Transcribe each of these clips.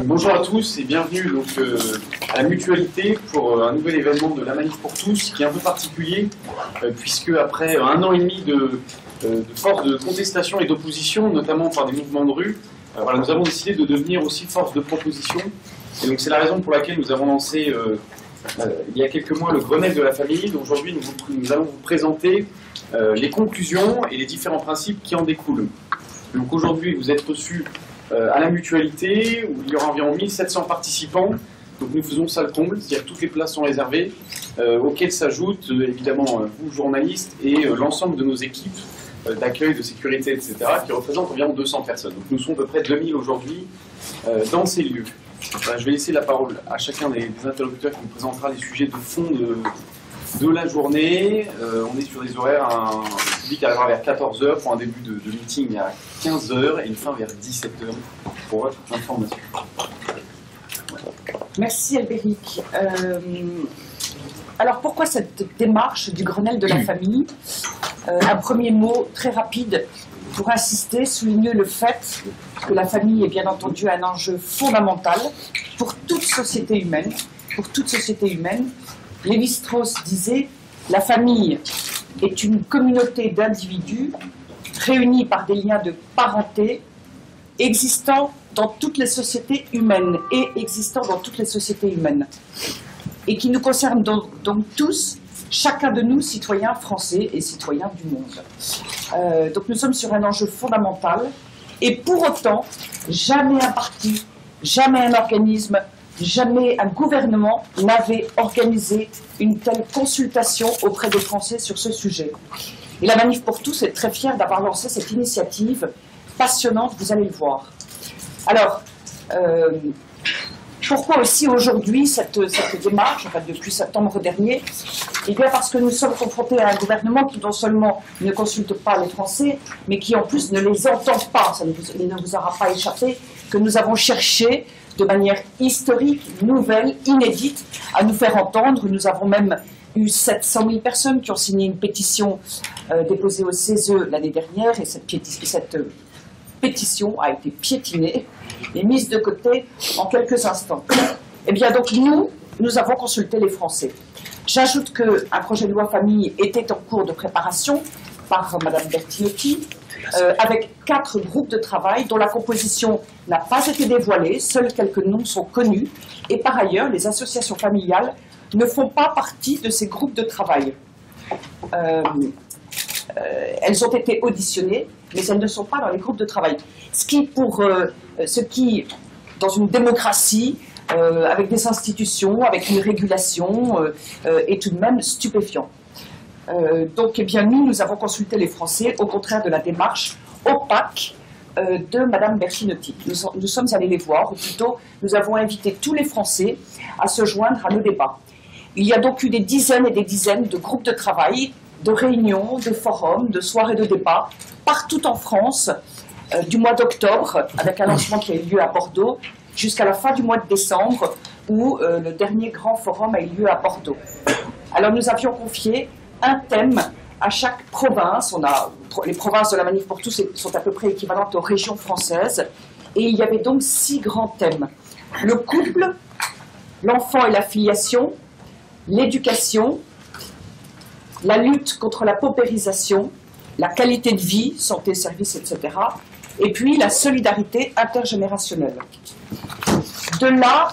Bonjour à tous et bienvenue donc, à la Mutualité pour un nouvel événement de la Manif pour tous qui est un peu particulier puisque après un an et demi de force de contestation et d'opposition, notamment par des mouvements de rue, voilà, nous avons décidé de devenir aussi force de proposition. Et donc c'est la raison pour laquelle nous avons lancé il y a quelques mois le Grenelle de la famille. Aujourd'hui nous allons vous présenter les conclusions et les différents principes qui en découlent. Donc aujourd'hui vous êtes reçus à la Mutualité, où il y aura environ 1700 participants. Donc nous faisons ça le comble, c'est-à-dire que toutes les places sont réservées, auxquelles s'ajoutent évidemment vous, journalistes, et l'ensemble de nos équipes d'accueil, de sécurité, etc., qui représentent environ 200 personnes. Donc nous sommes à peu près 2000 aujourd'hui dans ces lieux. Voilà, je vais laisser la parole à chacun des interlocuteurs qui nous présentera les sujets de fond de la journée. On est sur des horaires, le public arrivera vers 14 h pour un début de meeting à 15 h et une fin vers 17 h pour votre information. Merci Albéric. Alors pourquoi cette démarche du Grenelle de la famille? Un premier mot très rapide pour insister, souligner le fait que la famille est bien entendu un enjeu fondamental pour toute société humaine. Pour toute société humaine. Lévi-Strauss disait « La famille est une communauté d'individus réunis par des liens de parenté existant dans toutes les sociétés humaines et existant dans toutes les sociétés humaines et qui nous concerne donc tous, chacun de nous, citoyens français et citoyens du monde. Donc nous sommes sur un enjeu fondamental et pour autant, jamais un parti, jamais un organisme, jamais un gouvernement n'avait organisé une telle consultation auprès des Français sur ce sujet. Et la Manif pour tous est très fière d'avoir lancé cette initiative passionnante, vous allez le voir. Alors, pourquoi aussi aujourd'hui cette démarche, enfin depuis septembre dernier? Eh bien parce que nous sommes confrontés à un gouvernement qui non seulement ne consulte pas les Français, mais qui en plus ne les entend pas. Ça ne vous aura pas échappé que nous avons cherché de manière historique, nouvelle, inédite, à nous faire entendre. Nous avons même eu 700 000 personnes qui ont signé une pétition déposée au CESE l'année dernière, et cette pétition a été piétinée et mise de côté en quelques instants. Eh bien donc nous avons consulté les Français. J'ajoute qu'un projet de loi famille était en cours de préparation par Mme Bertinotti, avec 4 groupes de travail dont la composition n'a pas été dévoilée, seuls quelques noms sont connus, et par ailleurs, les associations familiales ne font pas partie de ces groupes de travail. Elles ont été auditionnées, mais elles ne sont pas dans les groupes de travail. Ce qui, dans une démocratie, avec des institutions, avec une régulation, est tout de même stupéfiant. Donc, eh bien, nous avons consulté les Français, au contraire de la démarche opaque de Mme Bertinotti. Nous sommes allés les voir, ou plutôt, nous avons invité tous les Français à se joindre à nos débats. Il y a donc eu des dizaines et des dizaines de groupes de travail, de réunions, de forums, de soirées de débat, partout en France, du mois d'octobre, avec un lancement qui a eu lieu à Bordeaux, jusqu'à la fin du mois de décembre, où le dernier grand forum a eu lieu à Bordeaux. Alors, nous avions confié un thème à chaque province. Les provinces de la Manif pour tous sont à peu près équivalentes aux régions françaises. Et il y avait donc 6 grands thèmes. Le couple, l'enfant et la filiation, l'éducation, la lutte contre la paupérisation, la qualité de vie, santé, services, etc. Et puis la solidarité intergénérationnelle. De là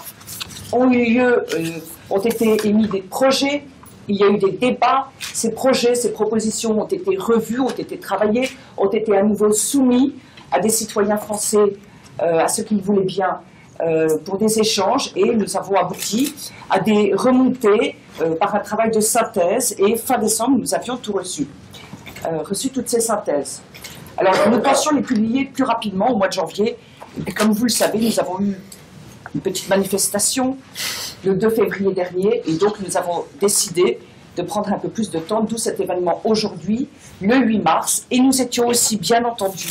ont été émis des projets. Il y a eu des débats, ces projets, ces propositions ont été revues, ont été travaillées, ont été à nouveau soumis à des citoyens français, à ceux qui le voulaient bien, pour des échanges, et nous avons abouti à des remontées par un travail de synthèse, et fin décembre, nous avions tout reçu toutes ces synthèses. Alors, nous pensions les publier plus rapidement, au mois de janvier, et comme vous le savez, nous avons eu une petite manifestation le 2 février dernier, et donc nous avons décidé de prendre un peu plus de temps, d'où cet événement aujourd'hui, le 8 mars, et nous étions aussi bien entendu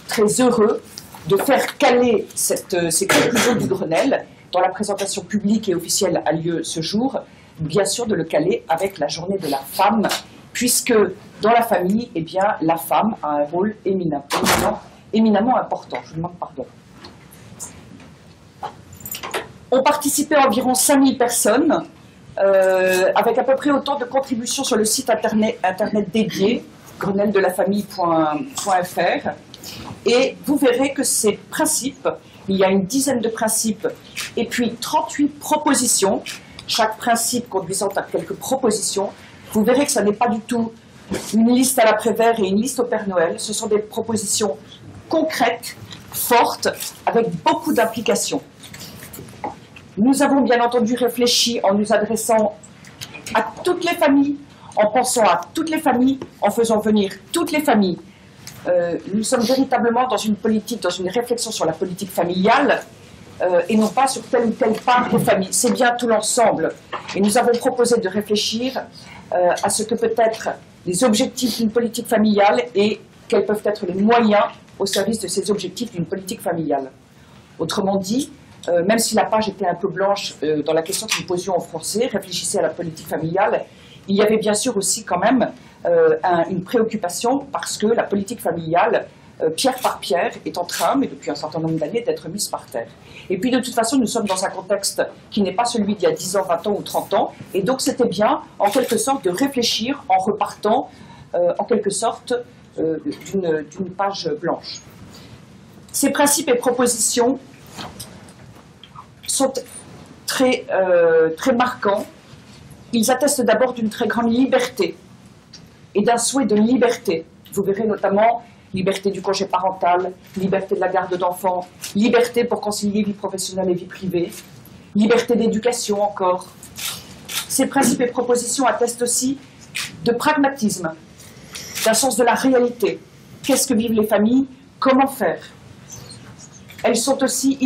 très heureux de faire caler ces conclusions du Grenelle, dont la présentation publique et officielle a lieu ce jour, bien sûr de le caler avec la journée de la femme, puisque dans la famille, eh bien, la femme a un rôle éminemment important. Je vous demande pardon. Ont participé environ 5000 personnes, avec à peu près autant de contributions sur le site internet dédié, grenelledelafamille.fr. Et vous verrez que ces principes, il y a une dizaine de principes, et puis 38 propositions, chaque principe conduisant à quelques propositions. Vous verrez que ça n'est pas du tout une liste à l'après-vert et une liste au Père Noël. Ce sont des propositions concrètes, fortes, avec beaucoup d'implications. Nous avons bien entendu réfléchi en nous adressant à toutes les familles, en pensant à toutes les familles, en faisant venir toutes les familles. Nous sommes véritablement dans une politique, dans une réflexion sur la politique familiale, et non pas sur telle ou telle part des familles. C'est bien tout l'ensemble. Et nous avons proposé de réfléchir à ce que peut être les objectifs d'une politique familiale et quels peuvent être les moyens au service de ces objectifs d'une politique familiale. Autrement dit, même si la page était un peu blanche dans la question que nous posions en français, réfléchissez à la politique familiale, il y avait bien sûr aussi quand même une préoccupation parce que la politique familiale, pierre par pierre, est en train, mais depuis un certain nombre d'années, d'être mise par terre. Et puis de toute façon, nous sommes dans un contexte qui n'est pas celui d'il y a 10 ans, 20 ans ou 30 ans, et donc c'était bien, en quelque sorte, de réfléchir en repartant, en quelque sorte, d'une page blanche. Ces principes et propositions sont très marquants. Ils attestent d'abord d'une très grande liberté et d'un souhait de liberté. Vous verrez notamment liberté du congé parental, liberté de la garde d'enfants, liberté pour concilier vie professionnelle et vie privée, liberté d'éducation encore. Ces principes et propositions attestent aussi de pragmatisme, d'un sens de la réalité. Qu'est-ce que vivent les familles? Comment faire? Ils sont aussi,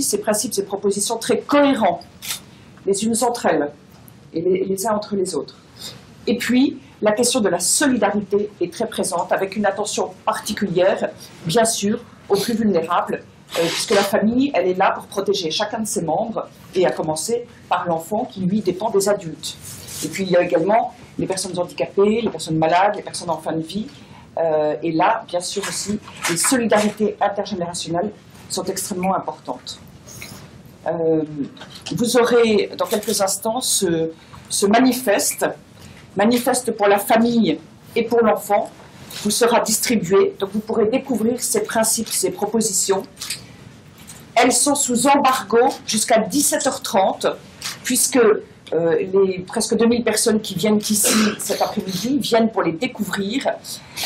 ces principes, ces propositions, très cohérents, les unes entre elles et les uns entre les autres. Et puis, la question de la solidarité est très présente, avec une attention particulière, bien sûr, aux plus vulnérables, puisque la famille, elle est là pour protéger chacun de ses membres, et à commencer par l'enfant qui, lui, dépend des adultes. Et puis, il y a également les personnes handicapées, les personnes malades, les personnes en fin de vie, et là, bien sûr aussi, les solidarités intergénérationnelles sont extrêmement importantes. Vous aurez dans quelques instants ce manifeste pour la famille et pour l'enfant vous sera distribué, donc vous pourrez découvrir ces principes, ces propositions. Elles sont sous embargo jusqu'à 17h30, puisque les presque 2000 personnes qui viennent ici cet après-midi viennent pour les découvrir,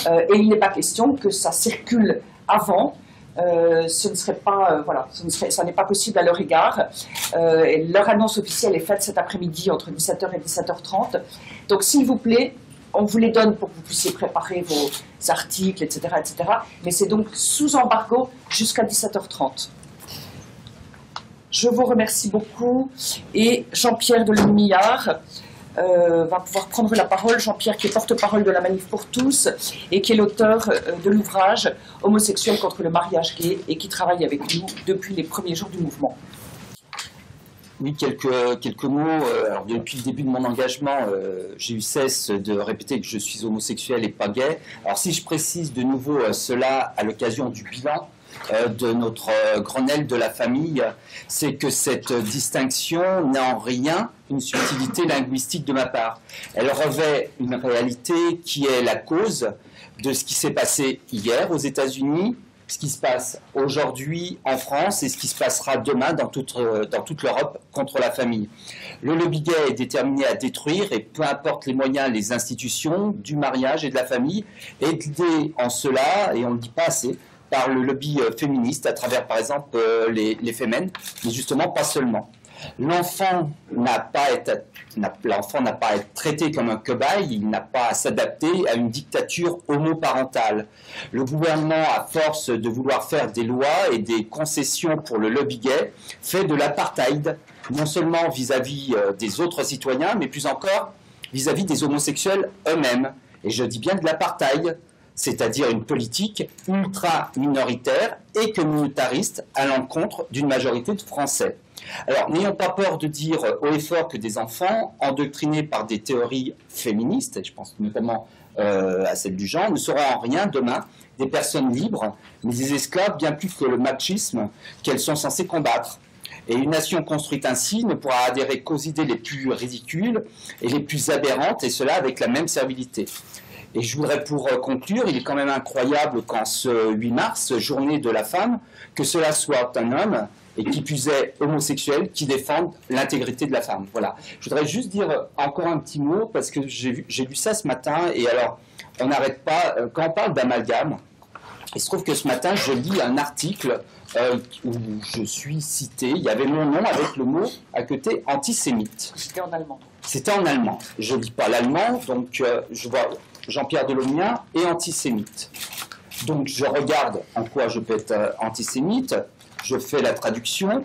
et il n'est pas question que ça circule avant. Ce ne serait pas, voilà, ça n'est pas possible à leur égard. Leur annonce officielle est faite cet après-midi entre 17h et 17h30. Donc, s'il vous plaît, on vous les donne pour que vous puissiez préparer vos articles, etc., etc. Mais c'est donc sous embargo jusqu'à 17h30. Je vous remercie beaucoup. Et Jean-Pierre de Lemillard va pouvoir prendre la parole. Jean-Pierre qui est porte-parole de la Manif pour tous et qui est l'auteur de l'ouvrage « Homosexuels contre le mariage gay » et qui travaille avec nous depuis les premiers jours du mouvement. Oui, quelques mots. Alors, depuis le début de mon engagement, j'ai eu cesse de répéter que je suis homosexuel et pas gay. Alors si je précise de nouveau cela à l'occasion du bilan de notre Grenelle de la famille, c'est que cette distinction n'a en rien une subtilité linguistique de ma part. Elle revêt une réalité qui est la cause de ce qui s'est passé hier aux États-Unis, ce qui se passe aujourd'hui en France et ce qui se passera demain dans toute l'Europe contre la famille. Le lobby gay est déterminé à détruire, et peu importe les moyens, les institutions du mariage et de la famille, aidé en cela, et on ne le dit pas assez, par le lobby féministe, à travers par exemple les Femen, mais justement pas seulement. L'enfant n'a pas à être traité comme un cobaye, il n'a pas à s'adapter à une dictature homoparentale. Le gouvernement, à force de vouloir faire des lois et des concessions pour le lobby gay, fait de l'apartheid, non seulement vis-à-vis des autres citoyens, mais plus encore vis-à-vis des homosexuels eux-mêmes. Et je dis bien de l'apartheid, c'est-à-dire une politique ultra-minoritaire et communautariste à l'encontre d'une majorité de Français. Alors, n'ayons pas peur de dire haut et fort que des enfants endoctrinés par des théories féministes, et je pense notamment à celle du genre, ne seront en rien demain des personnes libres, mais des esclaves bien plus que le machisme qu'elles sont censées combattre. Et une nation construite ainsi ne pourra adhérer qu'aux idées les plus ridicules et les plus aberrantes, et cela avec la même servilité. Et je voudrais pour conclure, il est quand même incroyable qu'en ce 8 mars, journée de la femme, que cela soit un homme, et qui plus est homosexuel, qui défende l'intégrité de la femme. Voilà. Je voudrais juste dire encore un petit mot, parce que j'ai lu ça ce matin, et alors, on n'arrête pas, quand on parle d'amalgame, il se trouve que ce matin, je lis un article où je suis cité, il y avait mon nom avec le mot à côté antisémite. C'était en allemand. C'était en allemand. Je ne lis pas l'allemand, donc je vois Jean-Pierre Delomien et antisémite. Donc je regarde en quoi je peux être antisémite, je fais la traduction,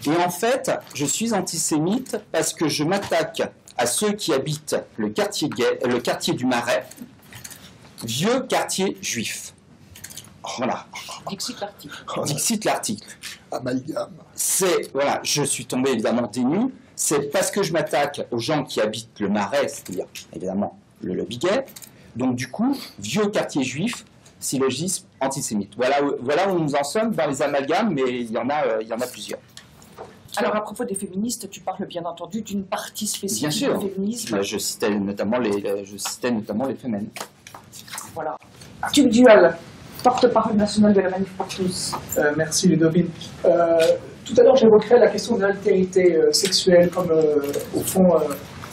et en fait, je suis antisémite parce que je m'attaque à ceux qui habitent le quartier du Marais, vieux quartier juif. Voilà. Dixit l'article. Dixit l'article. Amalgame. C'est, voilà, je suis tombé évidemment des nues, c'est parce que je m'attaque aux gens qui habitent le Marais, c'est-à-dire évidemment le Biguet, donc du coup, vieux quartier juif, syllogisme antisémite. Voilà où nous en sommes dans les amalgames, mais il y en a plusieurs. Alors, à propos des féministes, tu parles bien entendu d'une partie spécifique Bien sûr. du féminisme. Je citais notamment les fémènes. Voilà. Tube Dual, porte-parole nationale de la Manif pour tous. Merci Ludovine. Tout à l'heure, j'évoquerai la question de l'altérité sexuelle comme, au fond,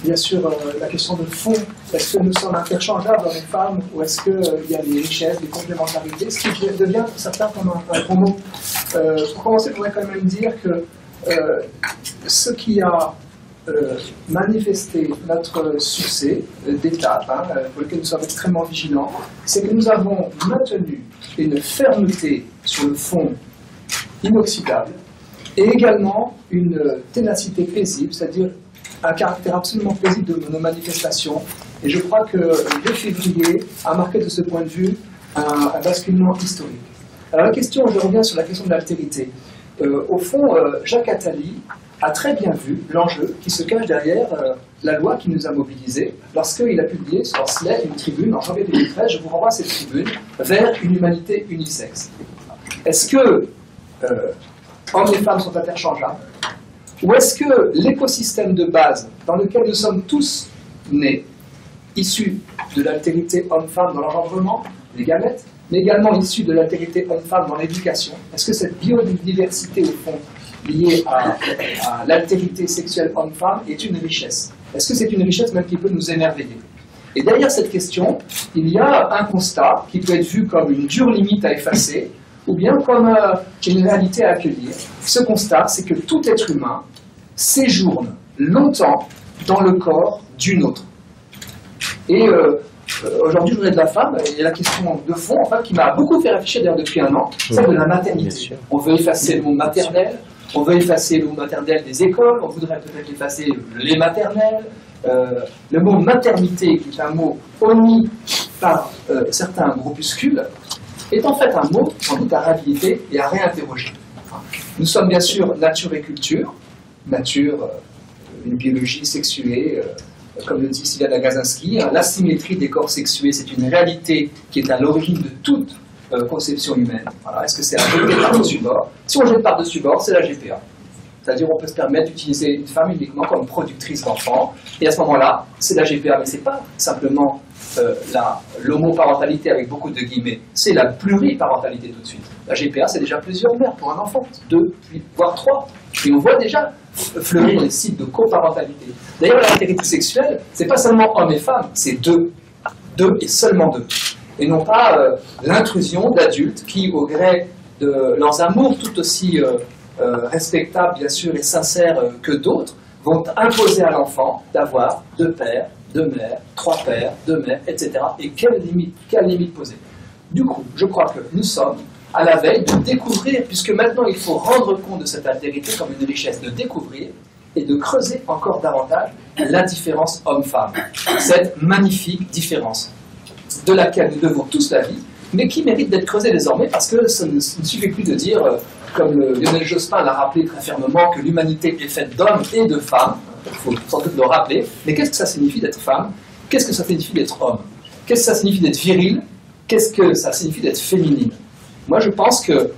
bien sûr, la question de fond. Est-ce que nous sommes interchangeables dans les femmes ou est-ce qu'il y a des richesses, des complémentarités, ce qui devient pour certains comme un gros mot. Pour commencer, je voudrais quand même dire que ce qui a manifesté notre succès d'étape, pour lequel nous sommes extrêmement vigilants, c'est que nous avons maintenu une fermeté sur le fond inoxydable et également une ténacité paisible, c'est-à-dire un caractère absolument paisible de nos manifestations. Et je crois que le 2 février a marqué de ce point de vue un basculement historique. Alors la question, je reviens sur la question de l'altérité. Au fond, Jacques Attali a très bien vu l'enjeu qui se cache derrière la loi qui nous a mobilisés lorsqu'il a publié sur Slate une tribune en janvier 2013. Je vous renvoie à cette tribune vers une humanité unisexe. Est-ce que hommes et femmes sont interchangeables? Ou est-ce que l'écosystème de base dans lequel nous sommes tous nés, issus de l'altérité homme-femme dans l'engendrement, les gamètes, mais également issus de l'altérité homme-femme dans l'éducation, est-ce que cette biodiversité, au fond, liée à l'altérité sexuelle homme-femme est une richesse? Est-ce que c'est une richesse même qui peut nous émerveiller? Et derrière cette question, il y a un constat qui peut être vu comme une dure limite à effacer, ou bien comme une réalité à accueillir. Ce constat, c'est que tout être humain séjourne longtemps dans le corps d'une autre. Et aujourd'hui, journée de la femme, il y a la question de fond, enfin, qui m'a beaucoup fait réfléchir d'ailleurs depuis un an, celle de la maternité. On veut effacer le mot maternel, on veut effacer le mot maternel des écoles, on voudrait peut-être effacer les maternelles. Le mot maternité, qui est un mot omis par certains groupuscules, est en fait un mot sans doute à réhabiliter et à réinterroger. Nous sommes bien sûr nature et culture, nature, une biologie sexuée, comme le dit Sylvia Gazinski, l'asymétrie des corps sexués, c'est une réalité qui est à l'origine de toute conception humaine. Voilà. Est-ce que c'est à jeter par-dessus bord? Si on jette par-dessus bord, c'est la GPA. C'est-à-dire qu'on peut se permettre d'utiliser une femme uniquement comme productrice d'enfants, et à ce moment-là, c'est la GPA, mais ce n'est pas simplement l'homoparentalité avec beaucoup de guillemets, c'est la pluriparentalité tout de suite. La GPA, c'est déjà plusieurs mères pour un enfant, 2, puis voire 3. Et on voit déjà fleurir les sites de coparentalité. D'ailleurs, l'altérité sexuelle, c'est pas seulement hommes et femmes, c'est 2. 2 et seulement 2. Et non pas l'intrusion d'adultes qui, au gré de leurs amours tout aussi respectables, bien sûr, et sincères que d'autres, vont imposer à l'enfant d'avoir 2 pères, 2 mères, 3 pères, 2 mères, etc. Et quelle limite poser? Du coup, je crois que nous sommes à la veille de découvrir, puisque maintenant il faut rendre compte de cette altérité comme une richesse, de découvrir et de creuser encore davantage la différence homme-femme. Cette magnifique différence de laquelle nous devons tous la vie, mais qui mérite d'être creusée désormais parce que ça ne suffit plus de dire, comme Lionel Jospin l'a rappelé très fermement, que l'humanité est faite d'hommes et de femmes. Il faut sans doute le rappeler. Mais qu'est-ce que ça signifie d'être femme? Qu'est-ce que ça signifie d'être homme? Qu'est-ce que ça signifie d'être viril? Qu'est-ce que ça signifie d'être féminine? Moi, je pense que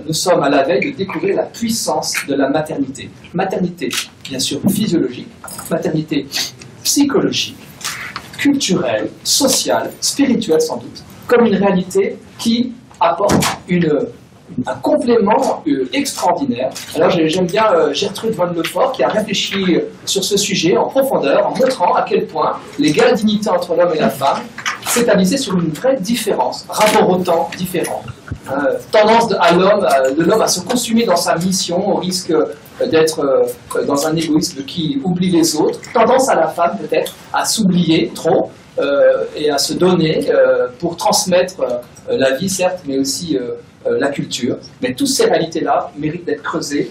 nous sommes à la veille de découvrir la puissance de la maternité. Maternité, bien sûr, physiologique, maternité psychologique, culturelle, sociale, spirituelle sans doute, comme une réalité qui apporte un complément extraordinaire. Alors j'aime bien Gertrude von Lefort qui a réfléchi sur ce sujet en profondeur, en montrant à quel point l'égale dignité entre l'homme et la femme s'établissait sur une vraie différence, rapport au temps différent. Tendance de l'homme à se consumer dans sa mission au risque d'être dans un égoïsme qui oublie les autres. Tendance à la femme peut-être à s'oublier trop et à se donner pour transmettre la vie certes, mais aussi la culture. Mais toutes ces réalités-là méritent d'être creusées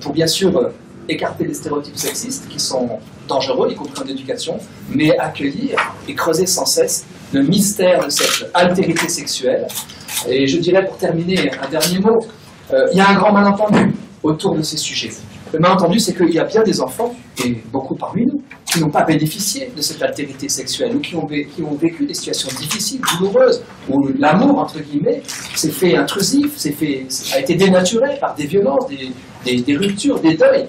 pour bien sûr écarter les stéréotypes sexistes qui sont dangereux, y compris en éducation, mais accueillir et creuser sans cesse le mystère de cette altérité sexuelle. Et je dirais pour terminer un dernier mot, il y a un grand malentendu autour de ces sujets. Le malentendu, c'est qu'il y a bien des enfants, et beaucoup parmi nous, qui n'ont pas bénéficié de cette altérité sexuelle, ou qui ont vécu des situations difficiles, douloureuses, où l'amour, entre guillemets, s'est fait intrusif, a été dénaturé par des violences, des ruptures, des deuils.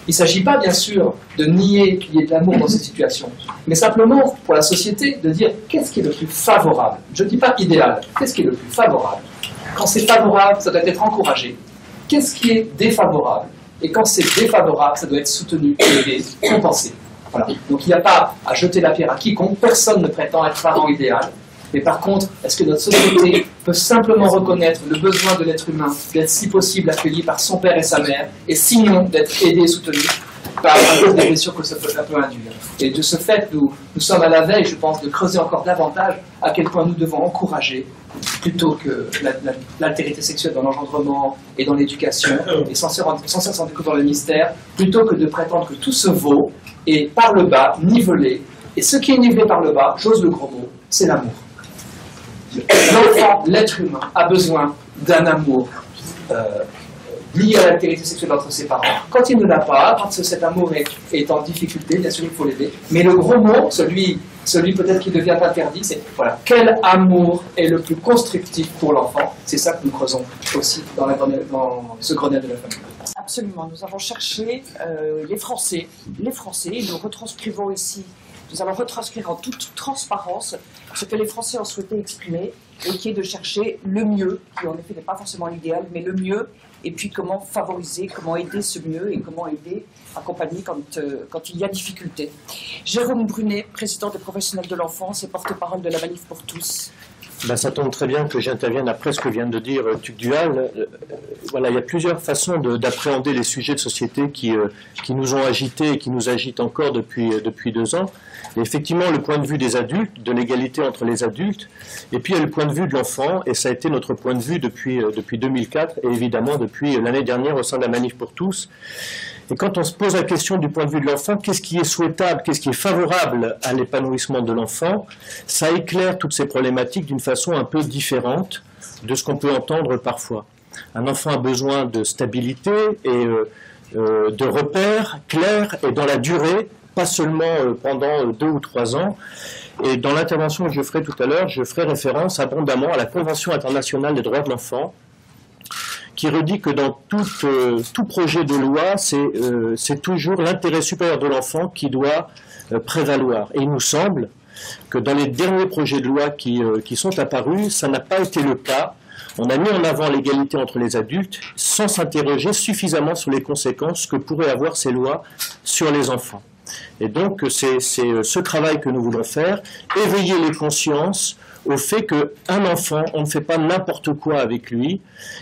Il ne s'agit pas, bien sûr, de nier qu'il y ait de l'amour dans ces situations, mais simplement, pour la société, de dire qu'est-ce qui est le plus favorable. Je ne dis pas idéal, qu'est-ce qui est le plus favorable. Quand c'est favorable, ça doit être encouragé. Qu'est-ce qui est défavorable? Et quand c'est défavorable, ça doit être soutenu, aidé, compensé. Voilà. Donc il n'y a pas à jeter la pierre à quiconque, personne ne prétend être parent idéal. Mais par contre, est-ce que notre société peut simplement reconnaître le besoin de l'être humain d'être si possible accueilli par son père et sa mère, et sinon d'être aidé et soutenu par des blessures que ça peut induire. Et de ce fait, nous sommes à la veille, je pense, de creuser encore davantage à quel point nous devons encourager, plutôt que l'altérité sexuelle dans l'engendrement et dans l'éducation, et sans cesse en découvrant le mystère, plutôt que de prétendre que tout se vaut, et par le bas, nivelé. Et ce qui est nivelé par le bas, j'ose le gros mot, c'est l'amour. L'enfant, l'être humain, a besoin d'un amour lié à l'altérité sexuelle entre ses parents. Quand il ne l'a pas, quand cet amour est en difficulté, bien sûr il faut l'aider. Mais le gros mot, celui peut-être qui devient interdit, c'est voilà, quel amour est le plus constructif pour l'enfant. C'est ça que nous creusons aussi dans ce Grenelle de la famille. Absolument, nous avons cherché les Français, et nous retranscrivons ici. Nous allons retranscrire en toute transparence ce que les Français ont souhaité exprimer, et qui est de chercher le mieux, qui en effet n'est pas forcément l'idéal, mais le mieux, et puis comment favoriser, comment aider ce mieux, et comment aider, accompagner quand il y a difficulté. Jérôme Brunet, président des professionnels de l'enfance et porte-parole de la Manif pour tous. Ben, ça tombe très bien que j'intervienne après ce que vient de dire Tugdual. Voilà, il y a plusieurs façons d'appréhender les sujets de société qui nous ont agités et qui nous agitent encore depuis 2 ans. Et effectivement, le point de vue des adultes, de l'égalité entre les adultes, et puis il y a le point de vue de l'enfant, et ça a été notre point de vue depuis 2004, et évidemment depuis l'année dernière au sein de la Manif pour tous. Et quand on se pose la question du point de vue de l'enfant, qu'est-ce qui est souhaitable, qu'est-ce qui est favorable à l'épanouissement de l'enfant, ça éclaire toutes ces problématiques d'une façon un peu différente de ce qu'on peut entendre parfois. Un enfant a besoin de stabilité et de repères clairs et dans la durée, pas seulement pendant 2 ou 3 ans. Et dans l'intervention que je ferai tout à l'heure, je ferai référence abondamment à la Convention internationale des droits de l'enfant, qui redit que dans tout projet de loi, c'est toujours l'intérêt supérieur de l'enfant qui doit prévaloir. Et il nous semble que dans les derniers projets de loi qui sont apparus, ça n'a pas été le cas. On a mis en avant l'égalité entre les adultes sans s'interroger suffisamment sur les conséquences que pourraient avoir ces lois sur les enfants. Et donc c'est ce travail que nous voulons faire, éveiller les consciences au fait qu'un enfant, on ne fait pas n'importe quoi avec lui,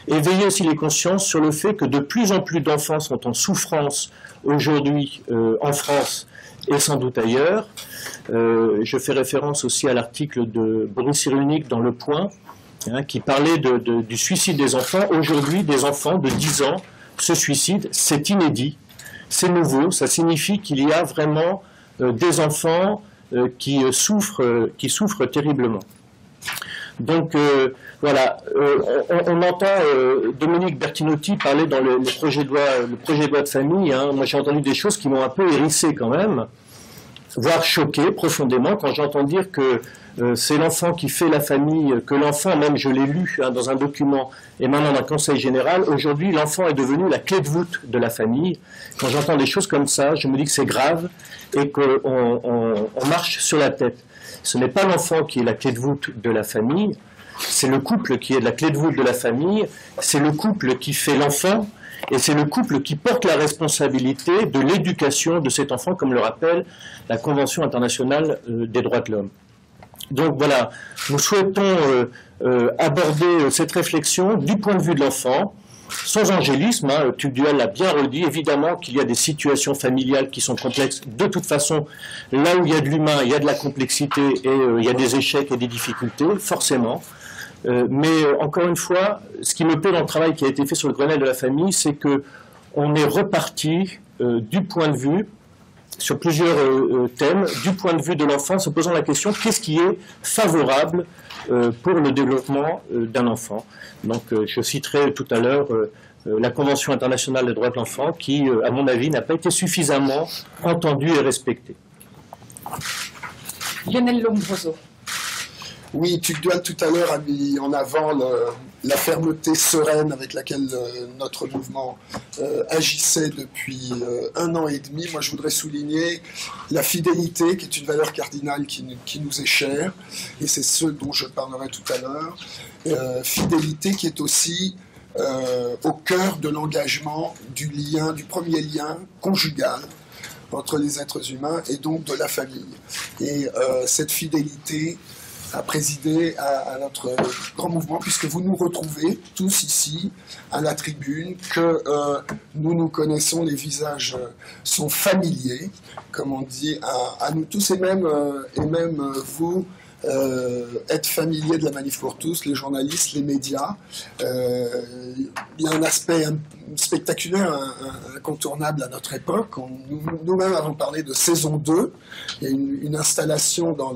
éveiller aussi les consciences sur le fait que de plus en plus d'enfants sont en souffrance aujourd'hui en France et sans doute ailleurs. Je fais référence aussi à l'article de Boris Cyrulnik dans Le Point, qui parlait du suicide des enfants. Aujourd'hui, des enfants de 10 ans se suicident, c'est inédit, c'est nouveau, ça signifie qu'il y a vraiment des enfants qui souffrent terriblement. Donc voilà, on entend Dominique Bertinotti parler dans le projet de loi de famille. Moi j'ai entendu des choses qui m'ont un peu hérissé quand même. voire choqué profondément quand j'entends dire que c'est l'enfant qui fait la famille, que l'enfant, même je l'ai lu dans un document émanant d'un conseil général, aujourd'hui l'enfant est devenu la clé de voûte de la famille. Quand j'entends des choses comme ça, je me dis que c'est grave et qu'on marche sur la tête. Ce n'est pas l'enfant qui est la clé de voûte de la famille, c'est le couple qui est la clé de voûte de la famille, c'est le couple qui fait l'enfant, et c'est le couple qui porte la responsabilité de l'éducation de cet enfant, comme le rappelle la Convention internationale des droits de l'homme. Donc voilà, nous souhaitons aborder cette réflexion du point de vue de l'enfant, sans angélisme, Tugdual l'a bien redit, évidemment qu'il y a des situations familiales qui sont complexes. De toute façon, là où il y a de l'humain, il y a de la complexité et il y a des échecs et des difficultés, forcément. Mais encore une fois, ce qui me plaît dans le travail qui a été fait sur le Grenelle de la famille, c'est qu'on est reparti du point de vue, sur plusieurs thèmes, du point de vue de l'enfant, se posant la question, qu'est-ce qui est favorable pour le développement d'un enfant. Donc je citerai tout à l'heure la Convention internationale des droits de l'enfant qui, à mon avis, n'a pas été suffisamment entendue et respectée. Lionel Lombroso. Oui, Tugdual tout à l'heure a mis en avant la fermeté sereine avec laquelle notre mouvement agissait depuis 1 an et demi. Moi, je voudrais souligner la fidélité, qui est une valeur cardinale qui nous est chère, et c'est ce dont je parlerai tout à l'heure. Fidélité qui est aussi au cœur de l'engagement du premier lien conjugal entre les êtres humains et donc de la famille. Et cette fidélité a présidé à notre grand mouvement, puisque vous nous retrouvez tous ici à la tribune, que nous nous connaissons, les visages sont familiers, comme on dit, à nous tous, et même vous, être familier de la Manif pour tous, les journalistes, les médias. Il y a un aspect spectaculaire, incontournable à notre époque. Nous-mêmes avons parlé de saison 2. Il y a une installation dans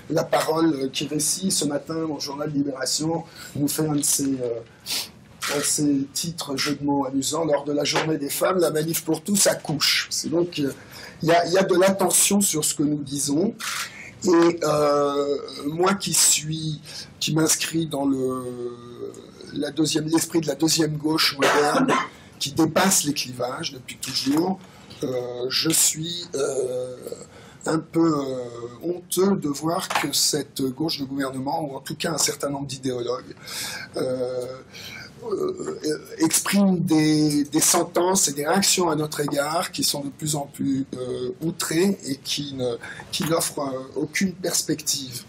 La Parole qui récit ce matin au journal Libération, nous fait un de ces titres, jeux de mots amusants, lors de la journée des femmes, la Manif pour tous accouche. C'est donc, il y a de l'attention sur ce que nous disons. Et moi qui m'inscris dans l'esprit de la deuxième gauche moderne, qui dépasse les clivages depuis toujours, je suis un peu honteux de voir que cette gauche de gouvernement, ou en tout cas un certain nombre d'idéologues, expriment des sentences et des réactions à notre égard qui sont de plus en plus outrées et qui n'offrent aucune perspective.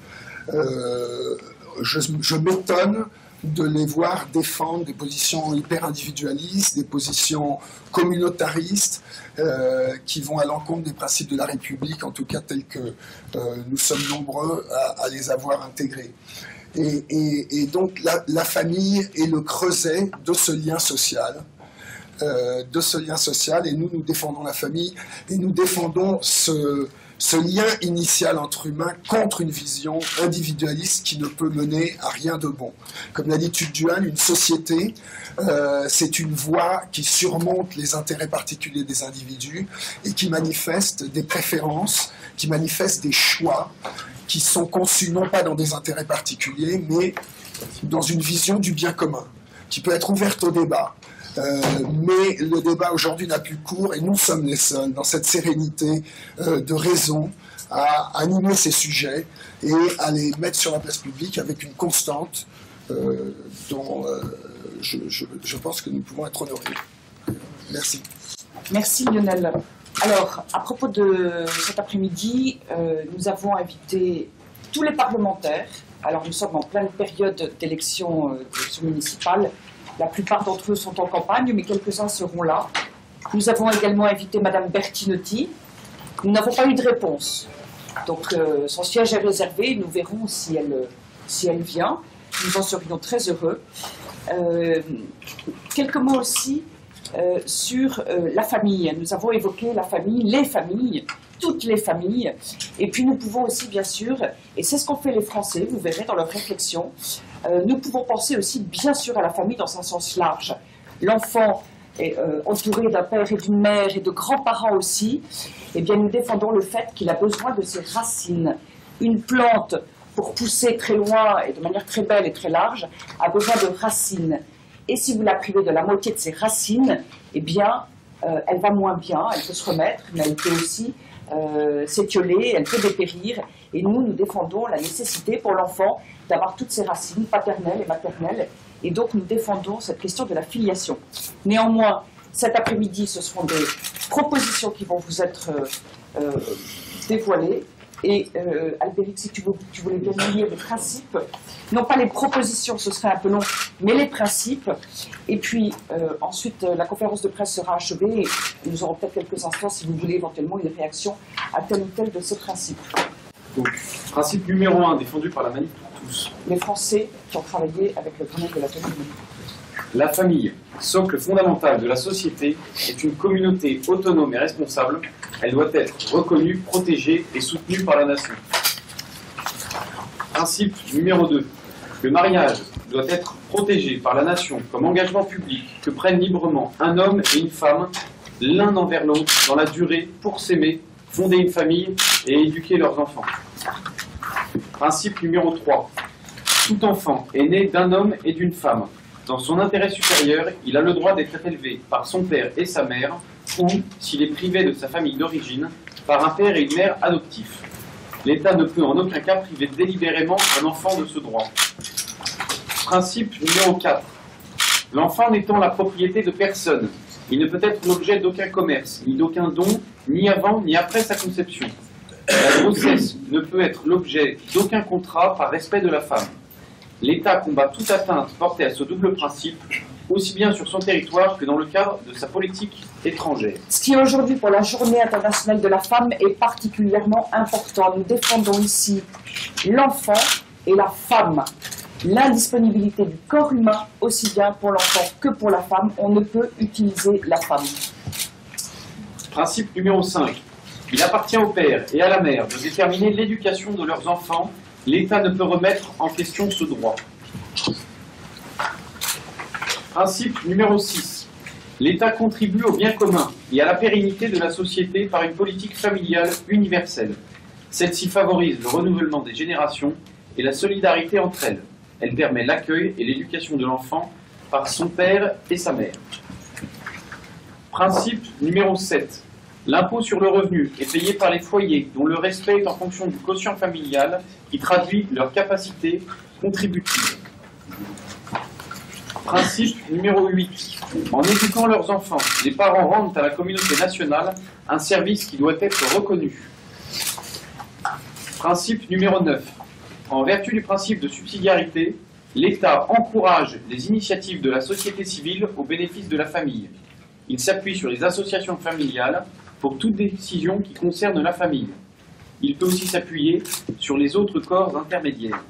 Je m'étonne de les voir défendre des positions hyper individualistes, des positions communautaristes qui vont à l'encontre des principes de la République, en tout cas tels que nous sommes nombreux à les avoir intégrés. Et donc la famille est le creuset de ce lien social. Et nous défendons la famille, et nous défendons ce lien initial entre humains contre une vision individualiste qui ne peut mener à rien de bon. Comme l'a dit Tugdual, une société, c'est une voie qui surmonte les intérêts particuliers des individus et qui manifeste des préférences, qui manifeste des choix qui sont conçus non pas dans des intérêts particuliers, mais dans une vision du bien commun, qui peut être ouverte au débat. Mais le débat aujourd'hui n'a plus cours et nous sommes les seuls dans cette sérénité de raison à animer ces sujets et à les mettre sur la place publique avec une constante dont je pense que nous pouvons être honorés. Merci. Merci Lionel. Alors, à propos de cet après-midi, nous avons invité tous les parlementaires. Alors, nous sommes en pleine période d'élections municipales. La plupart d'entre eux sont en campagne, mais quelques-uns seront là. Nous avons également invité Madame Bertinotti. Nous n'avons pas eu de réponse. Donc, son siège est réservé. Nous verrons si elle vient. Nous en serions très heureux. Quelques mots aussi sur la famille. Nous avons évoqué la famille, les familles, toutes les familles. Et puis nous pouvons aussi, bien sûr, et c'est ce qu'ont fait les Français, vous verrez dans leurs réflexions, nous pouvons penser aussi, bien sûr, à la famille dans un sens large. L'enfant entouré d'un père et d'une mère et de grands-parents aussi, eh bien nous défendons le fait qu'il a besoin de ses racines. Une plante, pour pousser très loin et de manière très belle et très large, a besoin de racines. Et si vous la privez de la moitié de ses racines, eh bien, elle va moins bien, elle peut se remettre, mais elle peut aussi s'étioler, elle peut dépérir. Et nous défendons la nécessité pour l'enfant d'avoir toutes ses racines paternelles et maternelles. Et donc, nous défendons cette question de la filiation. Néanmoins, cet après-midi, ce seront des propositions qui vont vous être dévoilées. Et Albéric, si tu voulais bien lire les principes, non pas les propositions, ce serait un peu long, mais les principes. Et puis ensuite, la conférence de presse sera achevée et nous aurons peut-être quelques instants, si vous voulez éventuellement une réaction à tel ou tel de ces principes. Donc, principe numéro 1, défendu par la Manif pour tous. Les Français qui ont travaillé avec le Grenelle de la famille. La famille, socle fondamental de la société, est une communauté autonome et responsable. Elle doit être reconnue, protégée et soutenue par la nation. Principe numéro 2. Le mariage doit être protégé par la nation comme engagement public que prennent librement un homme et une femme, l'un envers l'autre, dans la durée, pour s'aimer, fonder une famille et éduquer leurs enfants. Principe numéro 3. Tout enfant est né d'un homme et d'une femme. Dans son intérêt supérieur, il a le droit d'être élevé par son père et sa mère, ou, s'il est privé de sa famille d'origine, par un père et une mère adoptifs. L'État ne peut en aucun cas priver délibérément un enfant de ce droit. Principe numéro 4. L'enfant n'étant la propriété de personne, il ne peut être l'objet d'aucun commerce, ni d'aucun don, ni avant ni après sa conception. La grossesse ne peut être l'objet d'aucun contrat par respect de la femme. L'État combat toute atteinte portée à ce double principe, aussi bien sur son territoire que dans le cadre de sa politique étrangère. Ce qui aujourd'hui, pour la Journée internationale de la femme, est particulièrement important. Nous défendons ici l'enfant et la femme. L'indisponibilité du corps humain, aussi bien pour l'enfant que pour la femme. On ne peut utiliser la femme. Principe numéro 5. Il appartient au père et à la mère de déterminer l'éducation de leurs enfants. L'État ne peut remettre en question ce droit. Principe numéro 6. L'État contribue au bien commun et à la pérennité de la société par une politique familiale universelle. Celle-ci favorise le renouvellement des générations et la solidarité entre elles. Elle permet l'accueil et l'éducation de l'enfant par son père et sa mère. Principe numéro 7. L'impôt sur le revenu est payé par les foyers dont le respect est en fonction du quotient familial qui traduit leur capacité contributive. Principe numéro 8. En éduquant leurs enfants, les parents rendent à la communauté nationale un service qui doit être reconnu. Principe numéro 9. En vertu du principe de subsidiarité, l'État encourage les initiatives de la société civile au bénéfice de la famille. Il s'appuie sur les associations familiales pour toute décision qui concerne la famille. Il peut aussi s'appuyer sur les autres corps intermédiaires.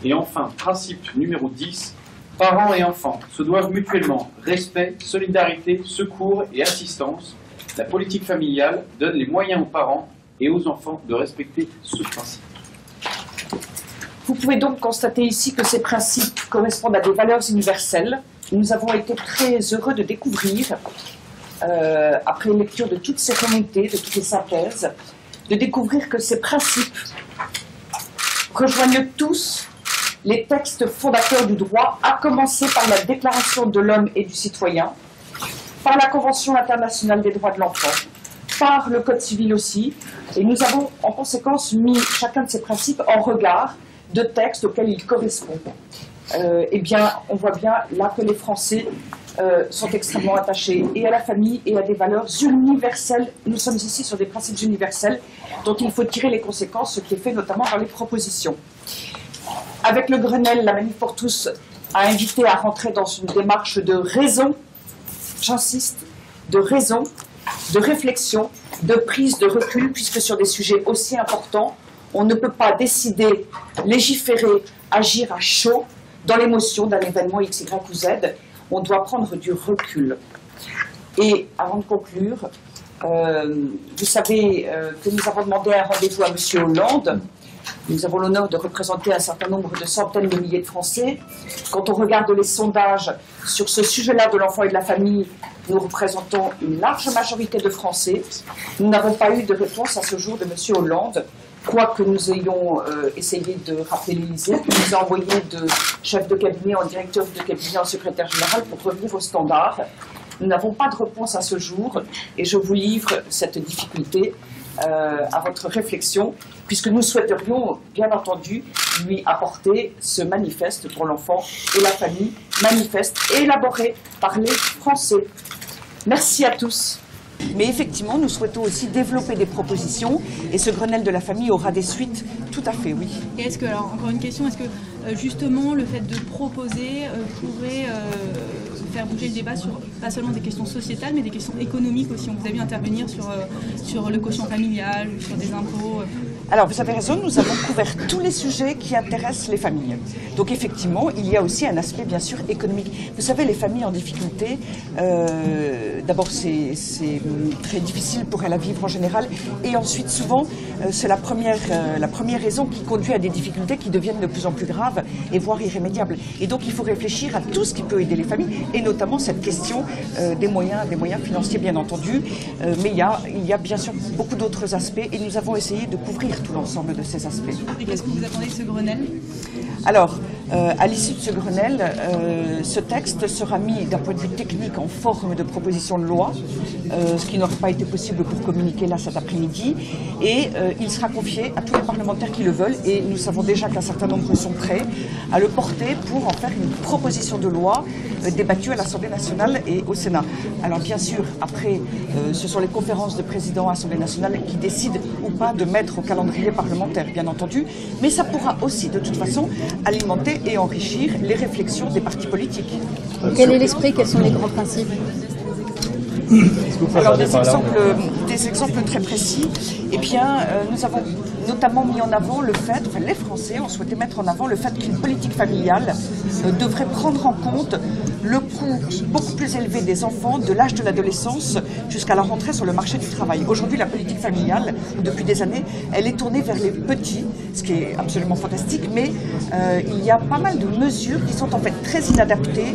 Et enfin, principe numéro 10, parents et enfants se doivent mutuellement respect, solidarité, secours et assistance. La politique familiale donne les moyens aux parents et aux enfants de respecter ce principe. Vous pouvez donc constater ici que ces principes correspondent à des valeurs universelles. Nous avons été très heureux de découvrir, après lecture de toutes ces remontées, de toutes les synthèses, de découvrir que ces principes rejoignent tous les textes fondateurs du droit, à commencer par la Déclaration de l'homme et du citoyen, par la Convention internationale des droits de l'enfant, par le Code civil aussi, et nous avons en conséquence mis chacun de ces principes en regard de textes auxquels ils correspondent. Eh bien, on voit bien là que les Français sont extrêmement attachés et à la famille et à des valeurs universelles. Nous sommes ici sur des principes universels dont il faut tirer les conséquences, ce qui est fait notamment dans les propositions. Avec le Grenelle, la Manif pour tous a invité à rentrer dans une démarche de raison, j'insiste, de raison, de réflexion, de prise de recul, puisque sur des sujets aussi importants, on ne peut pas décider, légiférer, agir à chaud dans l'émotion d'un événement X, Y ou Z. On doit prendre du recul. Et avant de conclure, vous savez que nous avons demandé un rendez-vous à M. Hollande Nous avons l'honneur de représenter un certain nombre de centaines de milliers de Français. Quand on regarde les sondages sur ce sujet-là de l'enfant et de la famille, nous représentons une large majorité de Français. Nous n'avons pas eu de réponse à ce jour de M. Hollande, quoique nous ayons essayé de rappeler l'Élysée, qui nous a envoyé de chef de cabinet en directeur de cabinet en secrétaire général pour revenir aux standards. Nous n'avons pas de réponse à ce jour et je vous livre cette difficulté à votre réflexion, puisque nous souhaiterions, bien entendu, lui apporter ce manifeste pour l'enfant et la famille, manifeste élaboré par les Français. Merci à tous. Mais effectivement, nous souhaitons aussi développer des propositions et ce Grenelle de la famille aura des suites, tout à fait, oui. Et est-ce que, alors encore une question, est-ce que justement le fait de proposer pourrait faire bouger le débat sur pas seulement des questions sociétales, mais des questions économiques aussi? On vous a vu intervenir sur le quotient familial, sur des impôts. Alors, vous avez raison, nous avons couvert tous les sujets qui intéressent les familles. Donc, effectivement, il y a aussi un aspect, bien sûr, économique. Vous savez, les familles en difficulté, d'abord, c'est très difficile pour elles à vivre en général. Et ensuite, souvent, c'est la première raison qui conduit à des difficultés qui deviennent de plus en plus graves et voire irrémédiables. Et donc, il faut réfléchir à tout ce qui peut aider les familles, et notamment cette question des moyens financiers, bien entendu. Mais il y a bien sûr beaucoup d'autres aspects, et nous avons essayé de couvrir tout l'ensemble de ces aspects. Et qu'est-ce que vous attendez de ce Grenelle? Alors, à l'issue de ce Grenelle, ce texte sera mis d'un point de vue technique en forme de proposition de loi, ce qui n'aurait pas été possible pour communiquer là cet après-midi, et il sera confié à tous les parlementaires qui le veulent, et nous savons déjà qu'un certain nombre sont prêts à le porter pour en faire une proposition de loi débattue à l'Assemblée nationale et au Sénat. Alors bien sûr, après, ce sont les conférences de présidents à l'Assemblée nationale qui décident ou pas de mettre au calendrier parlementaire, bien entendu, mais ça pourra aussi, de toute façon, alimenter et enrichir les réflexions des partis politiques. Quel est l'esprit? Quels sont les grands principes? Alors, des exemples très précis, eh bien, nous avons notamment mis en avant le fait, enfin les Français ont souhaité mettre en avant le fait qu'une politique familiale devrait prendre en compte le coût beaucoup plus élevé des enfants de l'âge de l'adolescence jusqu'à la rentrée sur le marché du travail. Aujourd'hui, la politique familiale, depuis des années, elle est tournée vers les petits, ce qui est absolument fantastique, mais il y a pas mal de mesures qui sont en fait très inadaptées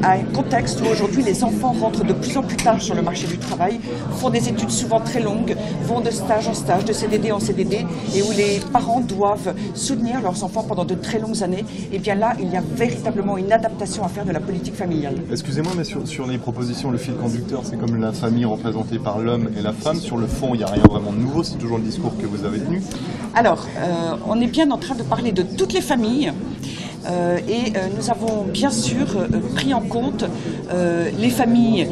à un contexte où aujourd'hui les enfants rentrent de plus en plus tard sur le marché du travail, font des études souvent très longues, vont de stage en stage, de CDD en CDD, et où les parents doivent soutenir leurs enfants pendant de très longues années. Et bien là, il y a véritablement une adaptation à faire de la politique familiale. Excusez-moi, mais sur les propositions, le fil conducteur, c'est comme la famille représentée par l'homme et la femme. Sur le fond, il n'y a rien vraiment de nouveau, c'est toujours le discours que vous avez tenu. Alors, on est bien en train de parler de toutes les familles. Nous avons bien sûr pris en compte les familles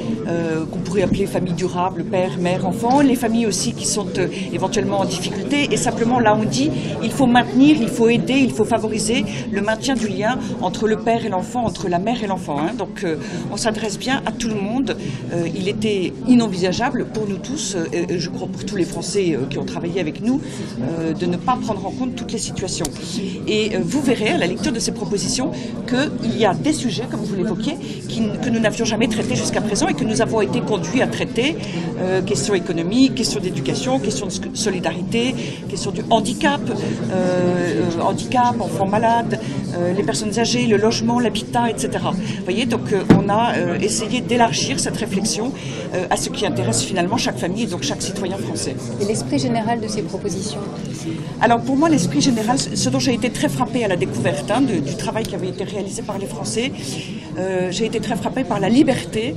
qu'on pourrait appeler familles durables, père, mère, enfant, les familles aussi qui sont éventuellement en difficulté, et simplement là on dit il faut maintenir, il faut aider, il faut favoriser le maintien du lien entre le père et l'enfant, entre la mère et l'enfant. Donc on s'adresse bien à tout le monde. Il était inenvisageable pour nous tous, et je crois pour tous les Français qui ont travaillé avec nous, de ne pas prendre en compte toutes les situations. Et vous verrez à la lecture de ces propositions qu'il y a des sujets, comme vous l'évoquiez, que nous n'avions jamais traités jusqu'à présent et que nous avons été conduits à traiter. Questions économiques, questions d'éducation, questions de solidarité, questions du handicap, enfants malades, les personnes âgées, le logement, l'habitat, etc. Vous voyez, donc on a essayé d'élargir cette réflexion à ce qui intéresse finalement chaque famille et donc chaque citoyen français. Et l'esprit général de ces propositions? Alors pour moi, l'esprit général, ce dont j'ai été très frappée à la découverte du travail qui avait été réalisé par les Français, j'ai été très frappée par la liberté,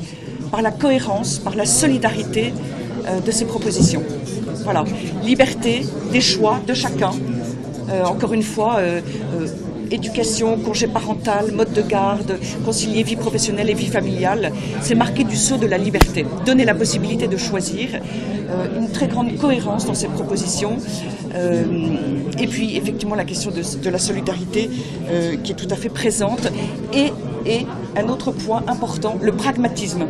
par la cohérence, par la solidarité de ces propositions. Voilà, liberté des choix de chacun. Encore une fois, éducation, congé parental, mode de garde, concilier vie professionnelle et vie familiale, c'est marqué du sceau de la liberté. Donner la possibilité de choisir, une très grande cohérence dans ces propositions, et puis effectivement la question de la solidarité qui est tout à fait présente, et un autre point important, le pragmatisme.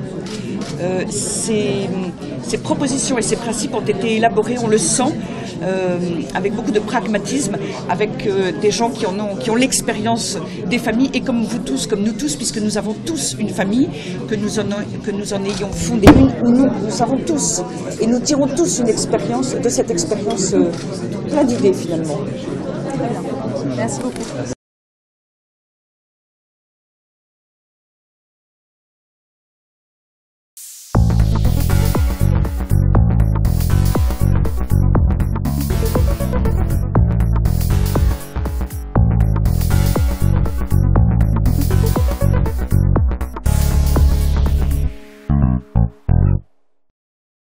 Ces propositions et ces principes ont été élaborés, on le sent, avec beaucoup de pragmatisme, avec des gens qui ont l'expérience des familles, et comme vous tous, comme nous tous, puisque nous avons tous une famille, que nous en ayons fondé une, nous savons tous, et nous tirons tous une expérience, de cette expérience plein d'idées finalement. Merci beaucoup.